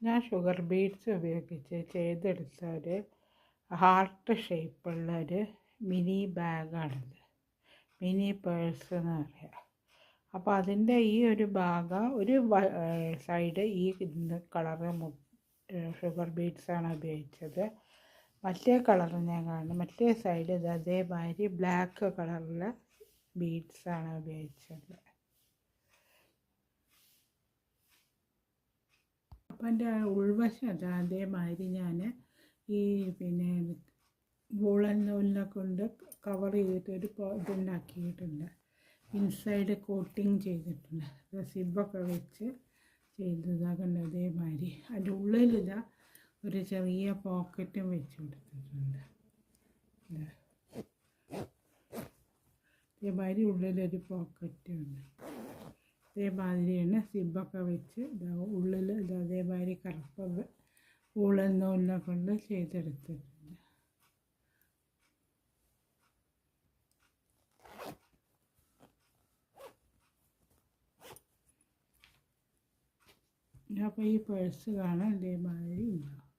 ഞാൻ sugar beads ഉപയോഗിച്ച് ചെയ്തെടുത്ത ഒരു ഹാർട്ട് ഷേപ്പുള്ളൊരു മിനി ബാഗാണിത്. മിനി പേഴ്സ് എന്ന് പറയാം. അപ്പോൾ അതിൻ്റെ ഈ ഒരു ഭാഗം ഒരു സൈഡ് ഈ കളറ് ഷുഗർ ബീഡ്സാണ് ഉപയോഗിച്ചത്. മറ്റേ കളർ ഞാൻ കാണുന്നു. മറ്റേ സൈഡ് ഇത് അതേമാതിരി ബ്ലാക്ക് കളറിലെ ബീഡ്സാണ് ഉപയോഗിച്ചത്. അപ്പം എൻ്റെ ഉൾവശം അത് അതേമാതിരി ഞാൻ ഈ വൂളൻ നൂലിനെ കൊണ്ട് കവർ ചെയ്തിട്ട് ഒരു ഇതുണ്ടാക്കിയിട്ടുണ്ട്. ഇൻസൈഡ് കോട്ടിങ് ചെയ്തിട്ടുണ്ട്. സിബൊക്കെ വെച്ച് ചെയ്തതാകണ്ട അതേമാതിരി. അതിൻ്റെ ഉള്ളിലിതാ ഒരു ചെറിയ പോക്കറ്റും വെച്ച് കൊടുത്തിട്ടുണ്ട്. അതേമാതിരി ഉള്ളിലൊരു പോക്കറ്റുണ്ട്. അതേമാതിരിയാണ് സിബൊക്കെ വെച്ച് ഉള്ളിൽ അതേമാതിരി കറുപ്പ് വൂളൻ നൂലിനെ കൊണ്ട് ചെയ്തെടുത്തിട്ടുണ്ട്. അപ്പോൾ ഈ പേഴ്സ് കാണാൻ ഇതേമാതിരി ഉണ്ടാവും.